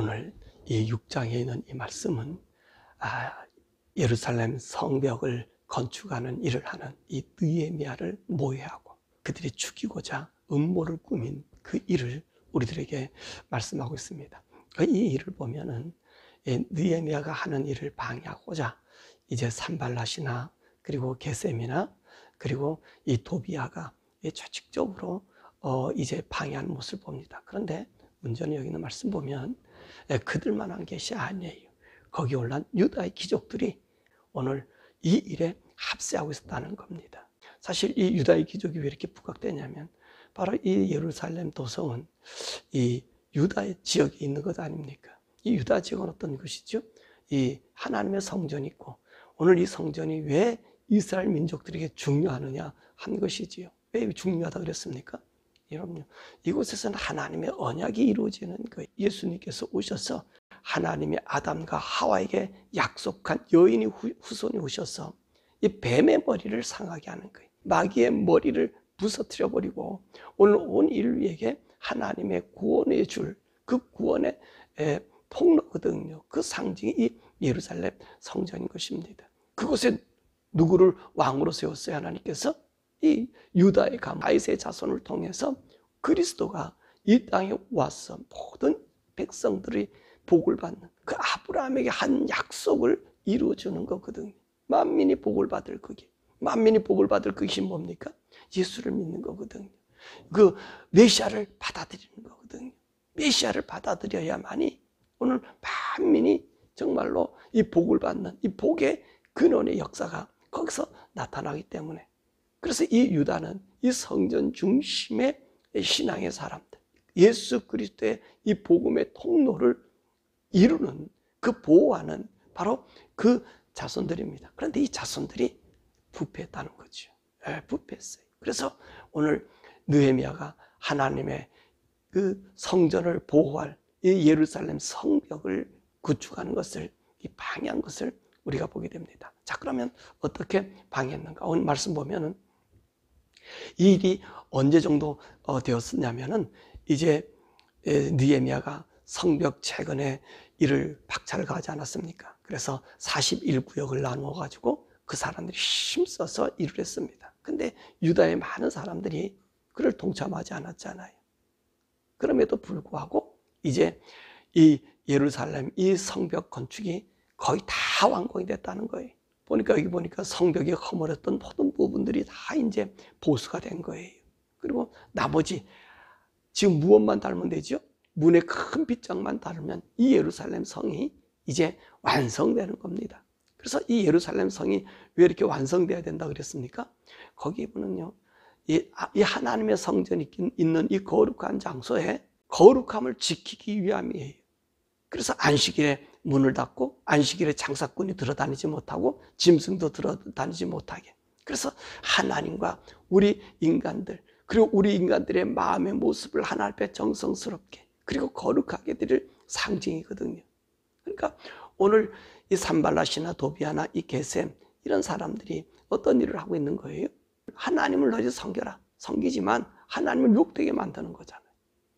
오늘 이 6장에 있는 이 말씀은 예루살렘 성벽을 건축하는 일을 하는 이 느헤미야를 모해하고 그들이 죽이고자 음모를 꾸민 그 일을 우리들에게 말씀하고 있습니다. 이 일을 보면은 느헤미야가 하는 일을 방해하고자 이제 산발랏이나 그리고 게셈이나 그리고 이 도비야가 조직적으로 이제 방해하는 모습을 봅니다. 그런데 문제는 여기 있는 말씀 보면 그들만 한 것이 아니에요. 거기 올라온 유다의 귀족들이 오늘 이 일에 합세하고 있었다는 겁니다. 사실 이 유다의 귀족이 왜 이렇게 부각되냐면 바로 이 예루살렘 도성은 이 유다의 지역에 있는 것 아닙니까? 이 유다 지역은 어떤 것이죠? 이 하나님의 성전이 있고 오늘 이 성전이 왜 이스라엘 민족들에게 중요하느냐 한 것이지요. 왜 중요하다 그랬습니까? 여러분요, 이곳에서는 하나님의 언약이 이루어지는 거예요. 예수님께서 오셔서 하나님이 아담과 하와에게 약속한 여인의 후손이 오셔서 이 뱀의 머리를 상하게 하는 거예요. 마귀의 머리를 부서뜨려 버리고 오늘 온 인류에게 하나님의 구원해 줄 그 구원의 통로거든요. 그 상징이 이 예루살렘 성전인 것입니다. 그곳에 누구를 왕으로 세웠어요? 하나님께서 이 유다의 감 다윗의 자손을 통해서 그리스도가 이 땅에 와서 모든 백성들이 복을 받는 그 아브라함에게 한 약속을 이루어주는 거거든요. 만민이 복을 받을 그게 만민이 복을 받을 그것이 뭡니까? 예수를 믿는 거거든요. 그 메시아를 받아들이는 거거든요. 메시아를 받아들여야만이 오늘 만민이 정말로 이 복을 받는 이 복의 근원의 역사가 거기서 나타나기 때문에 그래서 이 유다는 이 성전 중심의 신앙의 사람들, 예수 그리스도의 이 복음의 통로를 이루는 그 보호하는 바로 그 자손들입니다. 그런데 이 자손들이 부패했다는 거죠. 부패했어요. 그래서 오늘 느헤미야가 하나님의 그 성전을 보호할 이 예루살렘 성벽을 구축하는 것을 이 방해한 것을 우리가 보게 됩니다. 자, 그러면 어떻게 방해했는가? 오늘 말씀 보면은 이 일이 언제 정도 되었었냐면은 이제 느헤미야가 성벽 재건의 일을 박차를 가하지 않았습니까? 그래서 41구역을 나누어 가지고 그 사람들이 힘써서 일을 했습니다. 근데 유다의 많은 사람들이 그를 동참하지 않았잖아요. 그럼에도 불구하고 이제 이 예루살렘 이 성벽 건축이 거의 다 완공이 됐다는 거예요. 여기 보니까 성벽이 허물었던 모든 부분들이 다 이제 보수가 된 거예요. 그리고 나머지 지금 무엇만 닮으면 되죠? 문의 큰 빗장만 닮으면 이 예루살렘 성이 이제 완성되는 겁니다. 그래서 이 예루살렘 성이 왜 이렇게 완성돼야 된다 그랬습니까? 거기 보면요, 이 하나님의 성전이 있는 이 거룩한 장소에 거룩함을 지키기 위함이에요. 그래서 안식일에 문을 닫고 안식일에 장사꾼이 들어다니지 못하고 짐승도 들어다니지 못하게. 그래서 하나님과 우리 인간들 그리고 우리 인간들의 마음의 모습을 하나님 앞에 정성스럽게 그리고 거룩하게 드릴 상징이거든요. 그러니까 오늘 이 산발랏이나 도비야나 이 게셈 이런 사람들이 어떤 일을 하고 있는 거예요? 하나님을 너희 섬겨라. 섬기지만 하나님을 욕되게 만드는 거잖아요.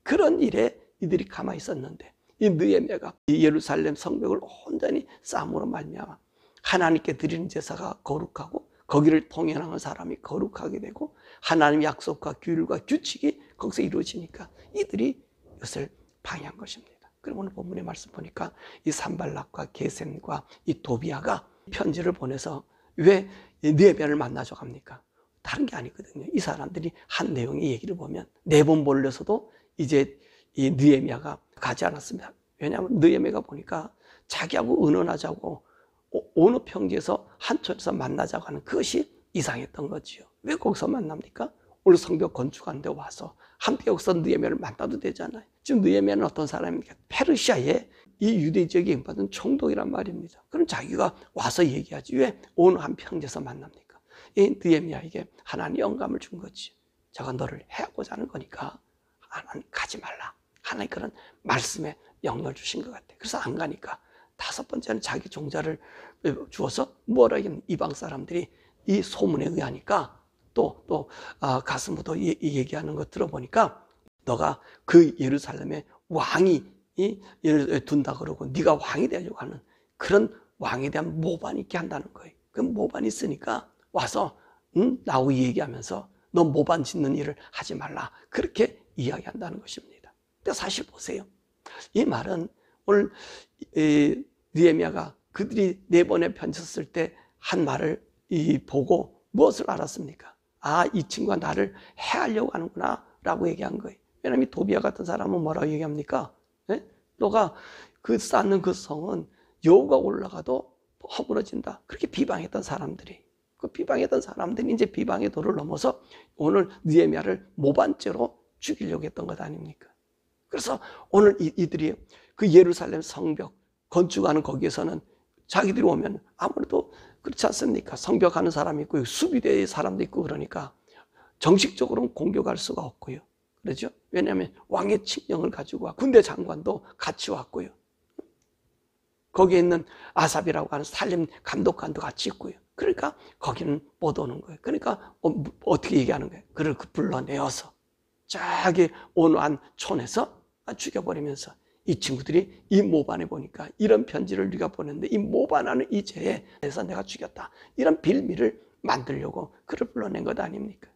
그런 일에 이들이 가만히 있었는데 이 느헤미야가 이 예루살렘 성벽을 온전히 쌓음으로 말미암아 하나님께 드리는 제사가 거룩하고 거기를 통행하는 사람이 거룩하게 되고 하나님의 약속과 규율과 규칙이 거기서 이루어지니까 이들이 이것을 방해한 것입니다. 그럼 오늘 본문의 말씀 보니까 이 산발락과 게셈과 이 도비야가 편지를 보내서 왜 느헤미야를 만나줘 갑니까? 다른 게 아니거든요. 이 사람들이 한 내용의 얘기를 보면 4번 몰려서도 이제 이 느헤미야가 가지 않았습니다. 왜냐하면 느헤미야가 보니까 자기하고 의논하자고 어느 평지에서 한촌에서 만나자고 하는 그것이 이상했던 거지요. 왜 거기서 만납니까? 오늘 성벽 건축하는데 와서 함께 여기서 느헤미야를 만나도 되잖아요. 지금 느헤미야는 어떤 사람입니까? 페르시아의 이 유대 지역에 임받은 총독이란 말입니다. 그럼 자기가 와서 얘기하지 왜 어느 한 평지에서 만납니까? 이 느헤미야에게 하나님 영감을 준 거지. 저가 너를 해하고자 하는 거니까 하나님 가지 말라. 하나님 그런 말씀에 영향을 주신 것 같아. 그래서 안 가니까 5번째는 자기 종자를 주어서 뭐라 하긴 이방 사람들이 이 소문에 의하니까 또 가슴부터 얘기하는 거 들어보니까 너가 그 예루살렘의 왕이 둔다 그러고 네가 왕이 되려고 하는 그런 왕에 대한 모반이 있게 한다는 거예요. 그 모반이 있으니까 와서 나하고 얘기하면서 너 모반 짓는 일을 하지 말라. 그렇게 이야기한다는 것입니다. 근데 사실 보세요. 이 말은 오늘 느헤미야가 그들이 4번의 편지 썼을 때 한 말을 보고 무엇을 알았습니까? 아, 이 친구가 나를 해하려고 하는구나 라고 얘기한 거예요. 왜냐하면 도비야 같은 사람은 뭐라고 얘기합니까? 네? 너가 그 쌓는 그 성은 여우가 올라가도 허물어진다. 그렇게 비방했던 사람들이. 그 비방했던 사람들이 이제 비방의 도를 넘어서 오늘 느헤미야를 모반죄로 죽이려고 했던 것 아닙니까? 그래서 오늘 이들이 그 예루살렘 성벽 건축하는 거기에서는 자기들이 오면 아무래도 그렇지 않습니까? 성벽하는 사람이 있고 수비대의 사람도 있고 그러니까 정식적으로는 공격할 수가 없고요. 그렇죠? 왜냐하면 왕의 칙령을 가지고 와 군대 장관도 같이 왔고요. 거기에 있는 아삽이라고 하는 살림 감독관도 같이 있고요. 그러니까 거기는 못 오는 거예요. 그러니까 어떻게 얘기하는 거예요? 그를 불러내어서 저기 온완 촌에서 죽여버리면서 이 친구들이 이 모반에 보니까 이런 편지를 네가 보냈는데 이 모반하는 이 죄에 대해서 내가 죽였다. 이런 빌미를 만들려고 그를 불러낸 것 아닙니까?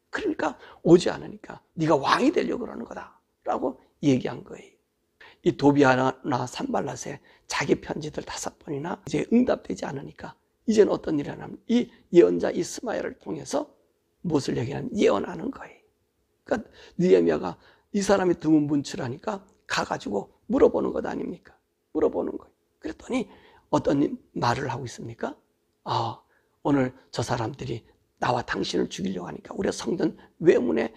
그러니까 오지 않으니까 네가 왕이 되려고 그러는 거다 라고 얘기한 거예요. 이 도비아나 산발랏의 자기 편지들 5번이나 이제 응답되지 않으니까 이제는 어떤 일이 하냐면 이 예언자 이 스마야를 통해서 무엇을 얘기하냐면 예언하는 거예요. 그러니까 느헤미야가 이 사람이 드문분출하니까 가가지고 물어보는 것 아닙니까? 물어보는 거예요. 그랬더니 어떤 말을 하고 있습니까? 아, 오늘 저 사람들이 나와 당신을 죽이려고 하니까 우리가 성전 외문에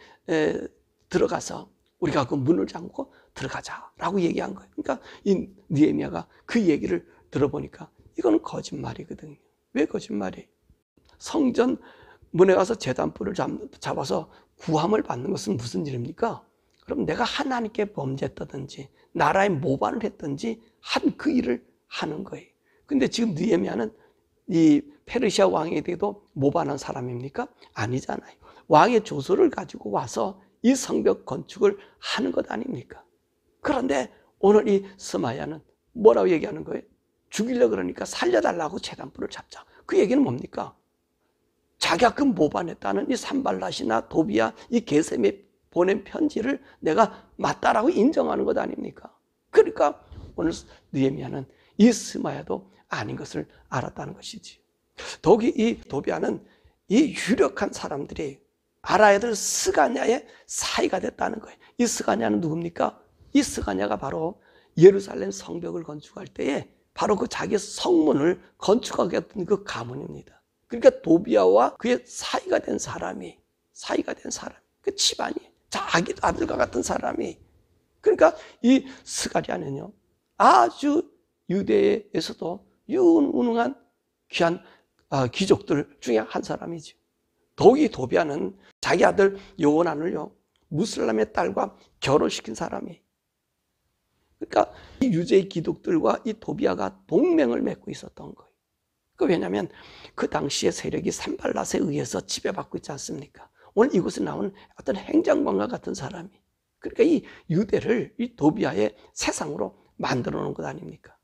들어가서 우리가 그 문을 잠그고 들어가자라고 얘기한 거예요. 그러니까 이 느헤미야가 그 얘기를 들어보니까 이거는 거짓말이거든요. 왜 거짓말이에요? 성전 문에 가서 제단불을 잡아서 구함을 받는 것은 무슨 일입니까? 그럼 내가 하나님께 범죄했다든지 나라에 모반을 했든지 한 그 일을 하는 거예요. 근데 지금 느헤미야는 이 페르시아 왕에게도 모반한 사람입니까? 아니잖아요. 왕의 조서를 가지고 와서 이 성벽 건축을 하는 것 아닙니까? 그런데 오늘 이 스마야는 뭐라고 얘기하는 거예요? 죽이려고 그러니까 살려달라고 제단불을 잡자. 그 얘기는 뭡니까? 자기가 그 모반했다는 이 산발랏이나 도비야 이 게셈이 보낸 편지를 내가 맞다라고 인정하는 것 아닙니까? 그러니까 오늘 느헤미야는 이 스마야도 아닌 것을 알았다는 것이지. 더욱이 이 도비야는 이 유력한 사람들이 알아야 될 스가냐의 사이가 됐다는 거예요. 이 스가냐는 누굽니까? 이 스가냐가 바로 예루살렘 성벽을 건축할 때에 바로 그 자기 성문을 건축하겠다는 그 가문입니다. 그러니까 도비야와 그의 사이가 된 사람이, 그 집안이 자기 아들과 같은 사람이. 그러니까 이 스가랴는요 아주 유대에서도 유능한 귀한 귀족들 중에 한 사람이죠. 더욱이 도비야는 자기 아들 요호난을요 무슬람의 딸과 결혼시킨 사람이. 그러니까 이 유대의 귀족들과 이 도비야가 동맹을 맺고 있었던 거예요. 왜냐하면 그 당시의 세력이 산발랏에 의해서 지배받고 있지 않습니까? 오늘 이곳에 나온 어떤 행정관과 같은 사람이, 그러니까 이 유대를 이 도비야의 세상으로 만들어 놓은 것 아닙니까?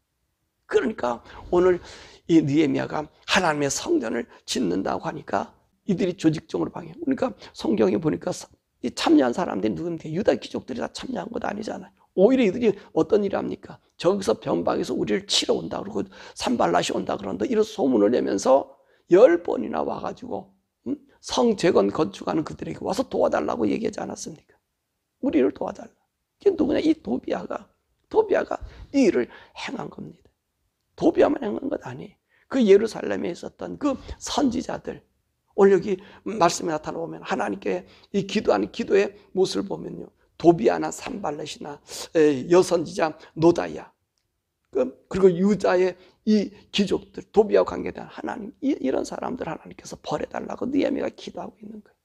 그러니까 오늘 이 느헤미야가 하나님의 성전을 짓는다고 하니까 이들이 조직적으로 방해. 그러니까 성경에 보니까 이 참여한 사람들이 누굽니까? 유다 귀족들이 다 참여한 것 아니잖아요. 오히려 이들이 어떤 일을 합니까? 저기서 변방에서 우리를 치러 온다 그러고 산발랏이 온다 그런다 이런 소문을 내면서 10번이나 와가지고 성 재건 건축하는 그들에게 와서 도와달라고 얘기하지 않았습니까? 우리를 도와달라. 이게 누구냐? 이 도비야가 이 일을 행한 겁니다. 도비야만 행한 것 아니에요. 그 예루살렘에 있었던 그 선지자들, 오늘 여기 말씀에 나타나 보면 하나님께 이 기도하는 기도의 모습을 보면요, 도비야나 산발렛이나 여선지자 노다야, 그리고 유다의 이 귀족들, 도비야와 관계된 하나님, 이런 사람들 하나님께서 벌해달라고 느헤미야가 기도하고 있는 거예요.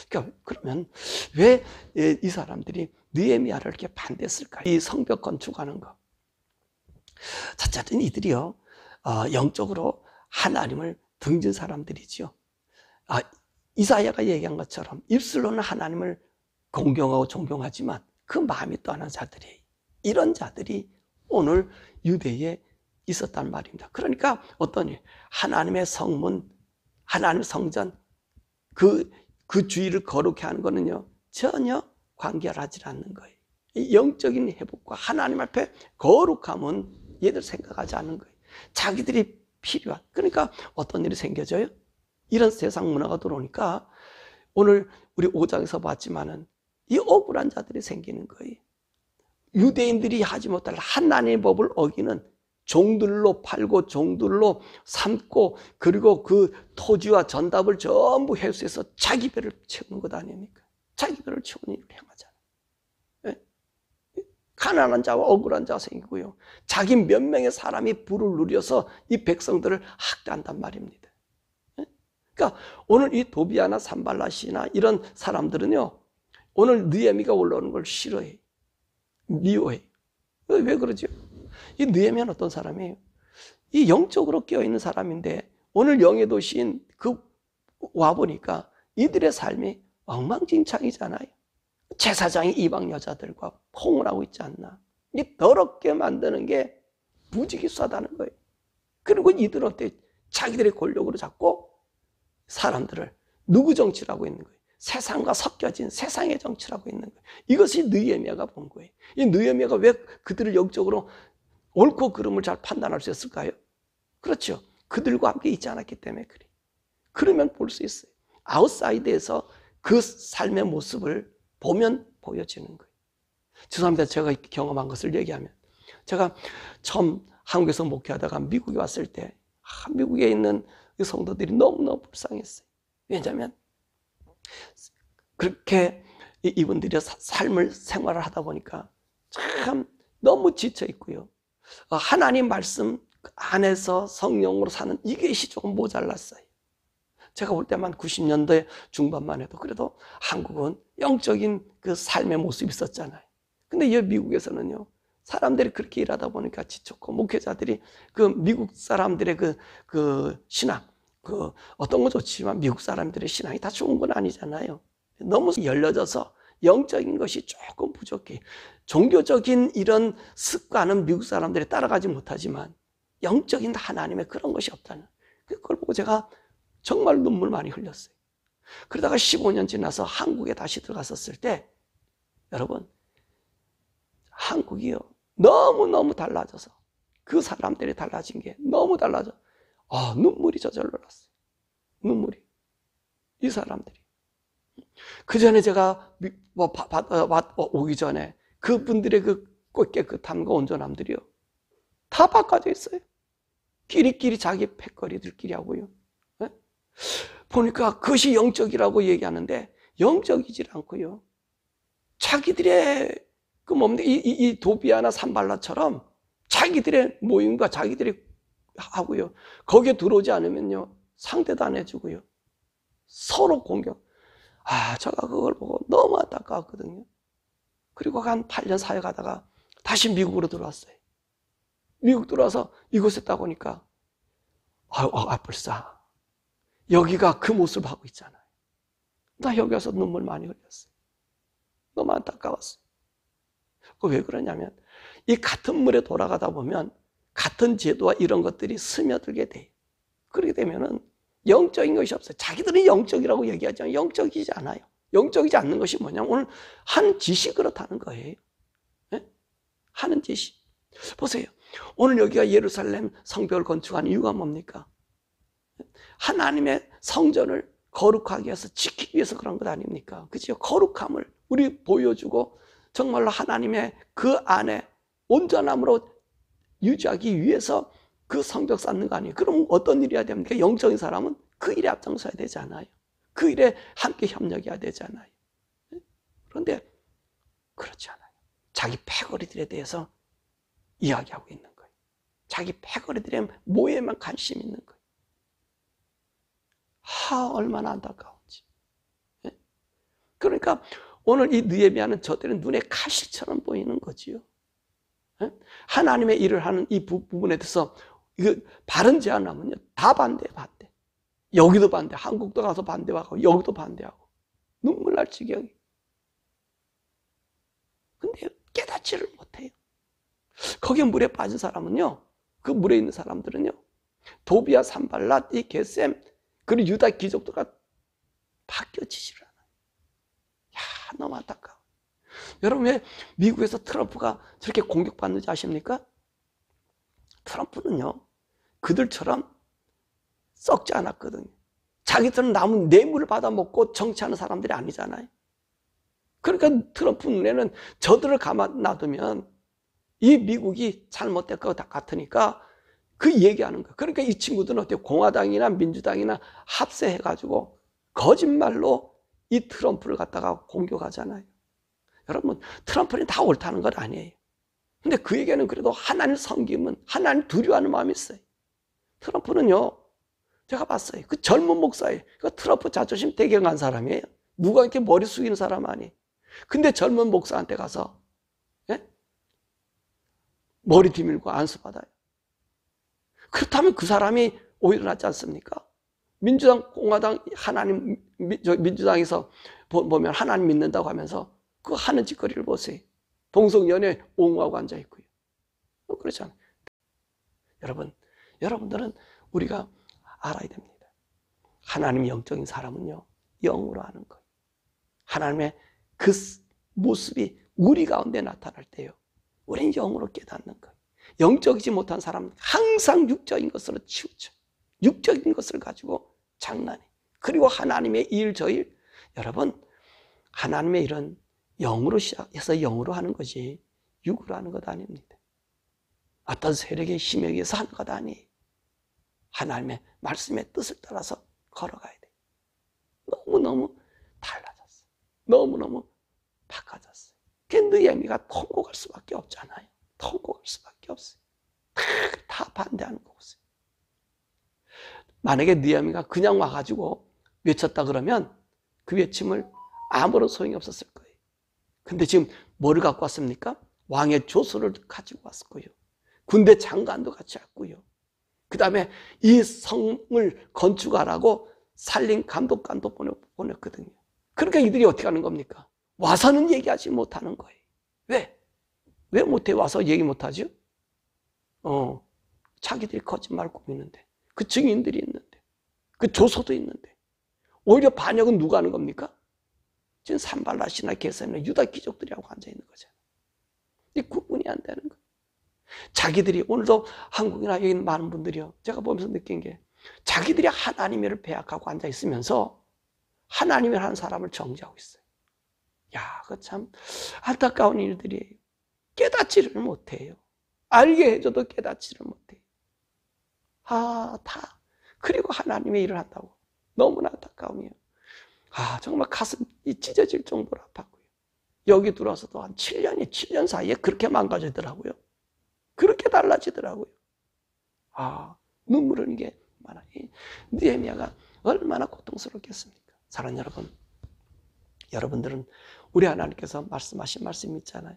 그러니까 그러면 왜 이 사람들이 느헤미야를 이렇게 반대했을까? 이 성벽 건축하는 거. 첫째는 이들이요, 영적으로 하나님을 등진 사람들이지요. 이사야가 얘기한 것처럼 입술로는 하나님을 공경하고 존경하지만 그 마음이 떠난 자들이 이런 자들이 오늘 유대에 있었단 말입니다. 그러니까 어떤 일, 하나님의 성문, 하나님의 성전, 그 주위를 거룩해 하는 거는요, 전혀 관계하지 않는 거예요. 이 영적인 회복과 하나님 앞에 거룩함은 얘들 생각하지 않는 거예요. 자기들이 필요한, 그러니까 어떤 일이 생겨져요? 이런 세상 문화가 들어오니까 오늘 우리 5장에서 봤지만은 이 억울한 자들이 생기는 거예요. 유대인들이 하지 못할 하나님의 법을 어기는 종들로 팔고 종들로 삼고, 그리고 그 토지와 전답을 전부 회수해서 자기 배를 채우는 것 아닙니까? 자기 배를 채우는 일을 행하잖아요. 가난한 자와 억울한 자가 생기고요, 자기 몇 명의 사람이 부를 누려서 이 백성들을 학대한단 말입니다. 그러니까 오늘 이 도비아나 산발랏이나 이런 사람들은요, 오늘 느헤미야가 올라오는 걸 싫어해, 미워해. 왜 그러죠? 이 느헤미야는 어떤 사람이에요? 이 영적으로 깨어있는 사람인데 오늘 영의 도시인 그 와보니까 이들의 삶이 엉망진창이잖아요. 제사장이 이방 여자들과 포옹을 하고 있지 않나. 이 더럽게 만드는 게 부지기수하다는 거예요. 그리고 이들은 어때? 자기들의 권력으로 잡고 사람들을 누구 정치를 하고 있는 거예요? 세상과 섞여진 세상의 정치를 하고 있는 거예요. 이것이 느헤미야가 본 거예요. 이 느헤미야가 왜 그들을 영적으로 옳고 그름을 잘 판단할 수 있을까요? 그렇죠. 그들과 함께 있지 않았기 때문에 그래. 그러면 볼 수 있어요. 아웃사이드에서 그 삶의 모습을 보면 보여지는 거예요. 죄송합니다. 제가 경험한 것을 얘기하면, 제가 처음 한국에서 목회하다가 미국에 왔을 때 미국에 있는 성도들이 너무너무 불쌍했어요. 왜냐하면 그렇게 이분들이 삶을 생활을 하다 보니까 참 너무 지쳐 있고요, 하나님 말씀 안에서 성령으로 사는 이것이 조금 모자랐어요. 제가 올 때만 90년대 중반만 해도 그래도 한국은 영적인 그 삶의 모습이 있었잖아요. 근데 이 미국에서는요, 사람들이 그렇게 일하다 보니까 지쳤고, 목회자들이 그 미국 사람들의 그 신앙, 그 어떤 건 좋지만 미국 사람들의 신앙이 다 좋은 건 아니잖아요. 너무 열려져서 영적인 것이 조금 부족해. 종교적인 이런 습관은 미국 사람들이 따라가지 못하지만 영적인 하나님의 그런 것이 없다는, 그걸 보고 제가 정말 눈물 많이 흘렸어요. 그러다가 15년 지나서 한국에 다시 들어갔었을 때, 여러분, 한국이요, 너무너무 달라져서, 그 사람들이 달라진 게 너무 달라져. 눈물이 저절로 났어요. 눈물이. 이 사람들이. 그 전에 제가 오기 전에 그분들의 그 깨끗함과 온전함들이요, 다 바꿔져 있어요. 끼리끼리 자기 패거리들끼리 하고요. 네? 보니까 그것이 영적이라고 얘기하는데 영적이질 않고요, 자기들의 그 뭡니까, 이 도비아나 산발랏처럼 자기들의 모임과 자기들이 하고요, 거기에 들어오지 않으면요 상대도 안 해주고요, 서로 공격. 제가 그걸 보고 너무 안타까웠거든요. 그리고 한 8년 사역하다가 다시 미국으로 들어왔어요. 미국 들어와서 이곳에 있다 보니까 불쌍, 여기가 그 모습을 하고 있잖아요. 나 여기 와서 눈물 많이 흘렸어요. 너무 안타까웠어요. 왜 그러냐면 이 같은 물에 돌아가다 보면 같은 제도와 이런 것들이 스며들게 돼요. 그렇게 되면은 영적인 것이 없어요. 자기들은 영적이라고 얘기하지만 영적이지 않아요. 영적이지 않는 것이 뭐냐면 오늘 한 짓이 그렇다는 거예요. 네? 하는 짓이. 보세요. 오늘 여기가 예루살렘 성벽을 건축한 이유가 뭡니까? 하나님의 성전을 거룩하게 해서 지키기 위해서 그런 것 아닙니까? 그죠? 거룩함을 우리 보여주고 정말로 하나님의 그 안에 온전함으로 유지하기 위해서 그 성벽 쌓는 거 아니에요? 그럼 어떤 일이 해야 됩니까? 영적인 사람은 그 일에 앞장서야 되지 않아요? 그 일에 함께 협력해야 되지 않아요? 그런데 그렇지 않아요. 자기 패거리들에 대해서 이야기하고 있는 거예요. 자기 패거리들의 모에만 관심 있는 거예요. 얼마나 안타까운지. 그러니까 오늘 이 느헤미야는 저들은 눈에 칼실처럼 보이는 거지요. 하나님의 일을 하는 이 부분에 대해서 이거 바른 제안을 하면요, 다 반대. 여기도 반대, 한국도 가서 반대하고 여기도 반대하고 눈물 날 지경이. 근데 깨닫지를 못해요. 거기에 물에 빠진 사람은요, 그 물에 있는 사람들은요, 도비아, 산발랏, 이 게셈, 그리고 유다 귀족들과 바뀌어지질 않아요. 야, 너무 안타까워. 여러분, 왜 미국에서 트럼프가 저렇게 공격받는지 아십니까? 트럼프는요, 그들처럼 썩지 않았거든요. 자기들은 남은 뇌물을 받아먹고 정치하는 사람들이 아니잖아요. 그러니까 트럼프 눈에는 저들을 가만 놔두면 이 미국이 잘못될 것 같으니까 그 얘기하는 거예요. 그러니까 이 친구들은 어때요? 공화당이나 민주당이나 합세해가지고 거짓말로 이 트럼프를 갖다가 공격하잖아요. 여러분, 트럼프는 다 옳다는 건 아니에요. 근데 그에게는 그래도 하나님 섬기면, 하나님 두려워하는 마음이 있어요. 트럼프는요, 제가 봤어요. 그 젊은 목사예요. 그 트럼프 자존심 되게 강한 사람이에요. 누가 이렇게 머리 숙이는 사람 아니에요. 근데 젊은 목사한테 가서, 예? 머리 뒤밀고 안수받아요. 그렇다면 그 사람이 오히려 낫지 않습니까? 민주당, 공화당, 하나님, 민주당에서 보면 하나님 믿는다고 하면서 그 하는 짓거리를 보세요. 동성연애 옹호하고 앉아있고요. 그렇잖아요. 여러분들은 우리가 알아야 됩니다. 하나님 영적인 사람은요, 영으로 하는 거예요. 하나님의 그 모습이 우리 가운데 나타날 때요, 우리는 영으로 깨닫는 거예요. 영적이지 못한 사람은 항상 육적인 것으로 치우쳐. 육적인 것을 가지고 장난해. 그리고 하나님의 일, 저 일. 여러분, 하나님의 일은 영으로 시작해서 영으로 하는 것이 육으로 하는 것 아닙니다. 어떤 세력의 힘에 의해서 하는 것 아니에요. 하나님의 말씀의 뜻을 따라서 걸어가야 돼요. 너무너무 달라졌어요. 너무너무 바꿔졌어요. 그 느헤미야가 통곡할 수밖에 없잖아요. 통곡할 수밖에 없어요. 다 반대하는 거였어요. 만약에 느헤미야가 그냥 와가지고 외쳤다 그러면 그 외침을 아무런 소용이 없었을 거예요. 근데 지금 뭐를 갖고 왔습니까? 왕의 조서를 가지고 왔고요. 군대 장관도 같이 왔고요. 그 다음에 이 성을 건축하라고 살림 감독관도 보냈거든요. 그러니까 이들이 어떻게 하는 겁니까? 와서는 얘기하지 못하는 거예요. 왜? 왜 못해? 와서 얘기 못하죠? 자기들이 거짓말 꾸미는데, 그 증인들이 있는데, 그 조서도 있는데, 오히려 반역은 누가 하는 겁니까? 지금 산발랏이나 게셈이나 유다 귀족들이라고 앉아있는 거잖아요. 이 구분이 안 되는 거예요. 자기들이, 오늘도 한국이나 여기 있는 많은 분들이요, 제가 보면서 느낀 게, 자기들이 하나님을 배약하고 앉아있으면서 하나님을 하는 사람을 정죄하고 있어요. 야, 그거 참 안타까운 일들이에요. 깨닫지를 못해요. 알게 해줘도 깨닫지를 못해요. 다. 그리고 하나님의 일을 한다고. 너무나 안타까움이에요. 정말 가슴이 찢어질 정도로 아팠고요. 여기 들어와서도 한 7년 사이에 그렇게 망가지더라고요. 그렇게 달라지더라고요. 눈물 흘리는 게 많아요. 느헤미야가 얼마나 고통스럽겠습니까? 사랑하는 여러분, 여러분들은 우리 하나님께서 말씀하신 말씀이 있잖아요.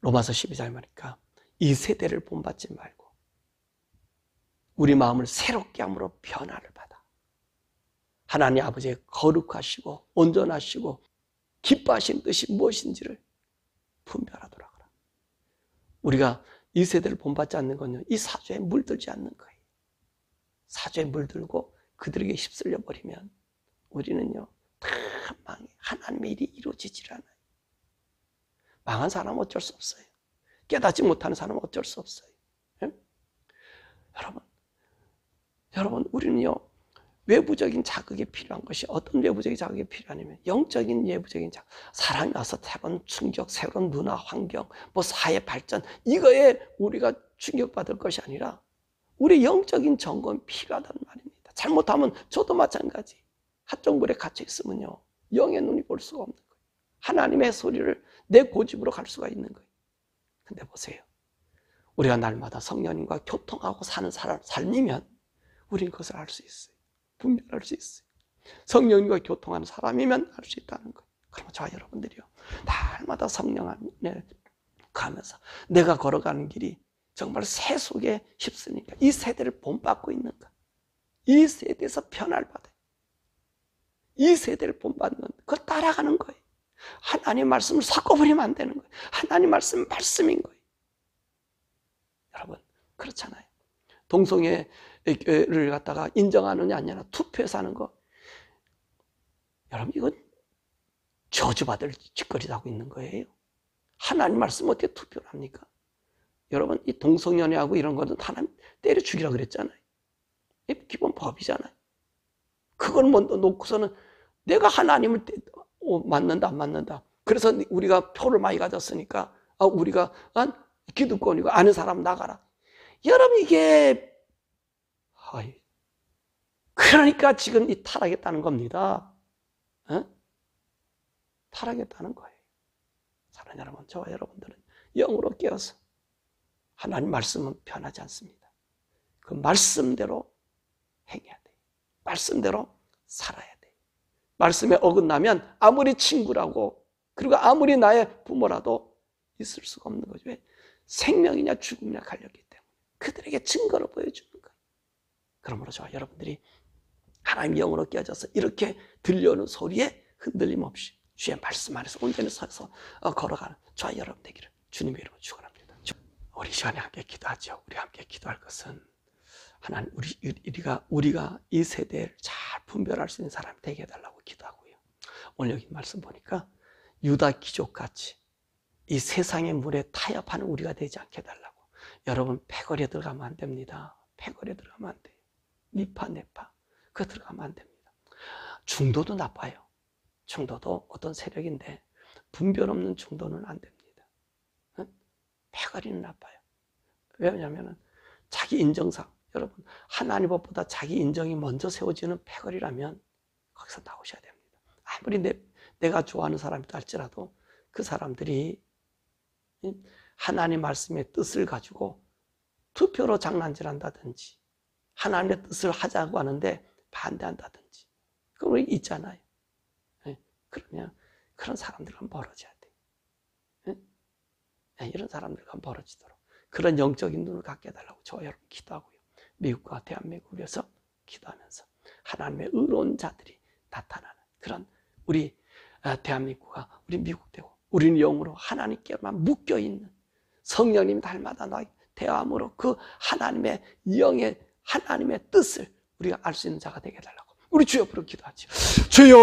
로마서 12장에 말하니까 이 세대를 본받지 말고 우리 마음을 새롭게 함으로 변화를 받아 하나님 아버지의 거룩하시고 온전하시고 기뻐하신 뜻이 무엇인지를 분별하도록 하라. 우리가 이 세대를 본받지 않는 건요, 이 사조에 물들지 않는 거예요. 사조에 물들고 그들에게 휩쓸려 버리면 우리는요 다 망해. 하나님의 일이 이루어지질 않아요. 망한 사람은 어쩔 수 없어요. 깨닫지 못하는 사람은 어쩔 수 없어요. 예? 여러분 우리는요 외부적인 자극이 필요한 것이 어떤 외부적인 자극이 필요하냐면 영적인 외부적인 자극. 사람이 와서 새로운 충격, 새로운 문화, 환경, 사회 발전, 이거에 우리가 충격받을 것이 아니라 우리 영적인 점검이 필요하다는 말입니다. 잘못하면 저도 마찬가지. 한쪽 물에 갇혀 있으면요 영의 눈이 볼 수가 없는 거예요. 하나님의 소리를 내 고집으로 갈 수가 있는 거예요. 근데 보세요. 우리가 날마다 성령님과 교통하고 사는 삶이면 우리는 그것을 알 수 있어요. 분별할 수 있어요. 성령님과 교통하는 사람이면 알 수 있다는 거예요. 그러면 저와 여러분들이요 날마다 성령 안에 가면서 내가 걸어가는 길이 정말 새 속에 휩쓰니까 이 세대를 본받고 있는가, 이 세대에서 변화를 받아요. 이 세대를 본받는 그걸 따라가는 거예요. 하나님 말씀을 섞어버리면 안 되는 거예요. 하나님 말씀은 말씀인 거예요. 그렇잖아요. 동성애를 갖다가 인정하느냐 아니냐 투표해서 하는 거, 여러분 이건 저주받을 짓거리를 하고 있는 거예요. 하나님 말씀 어떻게 투표를 합니까? 여러분 이 동성연애하고 이런 거는 하나님 때려 죽이라고 그랬잖아요. 기본 법이잖아요. 그걸 먼저 놓고서는 내가 하나님을 맞는다 안 맞는다. 그래서 우리가 표를 많이 가졌으니까 우리가 기득권이고 아는 사람 나가라. 여러분 이게 그러니까 지금 이 타락했다는 겁니다. 타락했다는 거예요. 사랑하는 여러분, 저와 여러분들은 영으로 깨어서 하나님 말씀은 변하지 않습니다. 그 말씀대로 행해야 돼요. 말씀대로 살아야 돼요. 말씀에 어긋나면 아무리 친구라고 그리고 아무리 나의 부모라도 있을 수가 없는 거죠. 왜? 생명이냐 죽음이냐 갈렸기 때문에 그들에게 증거를 보여주는 거예요. 그러므로 저와 여러분들이 하나님 영으로 깨어져서 이렇게 들려오는 소리에 흔들림 없이 주의 말씀 안에서 온전히 서서 걸어가는 저와 여러분 되기를 주님의 이름으로 축원합니다. 우리 시간에 함께 기도하죠. 우리 함께 기도할 것은 하나님 우리가 이 세대를 잘 분별할 수 있는 사람이 되게 해달라고 기도하고요. 오늘 여기 말씀 보니까 유다 귀족같이 이 세상의 물에 타협하는 우리가 되지 않게 해달라고. 여러분 패거리에 들어가면 안 됩니다. 패거리에 들어가면 안 돼요. 니파 네파 그거 들어가면 안 됩니다. 중도도 나빠요. 중도도 어떤 세력인데 분별 없는 중도는 안 됩니다. 패거리는 나빠요. 왜냐하면 자기 인정상 여러분 하나님 법보다 자기 인정이 먼저 세워지는 패거리라면 거기서 나오셔야 됩니다. 아무리 내가 좋아하는 사람이다 할지라도 그 사람들이 하나님 말씀의 뜻을 가지고 투표로 장난질한다든지 하나님의 뜻을 하자고 하는데 반대한다든지 그런 거 있잖아요. 그러면 그런 사람들과 멀어져야 돼요. 이런 사람들과 멀어지도록 그런 영적인 눈을 갖게 해달라고 저와 여러분 기도하고요. 미국과 대한민국을 위해서 기도하면서 하나님의 의로운 자들이 나타나는 그런 우리 대한민국과 우리 미국 되고 우리는 영으로 하나님께만 묶여있는 성령님 날마다 대화함으로 그 하나님의 영의 하나님의 뜻을 우리가 알 수 있는 자가 되게 해달라고 우리 주여 부르 기도하죠. 주여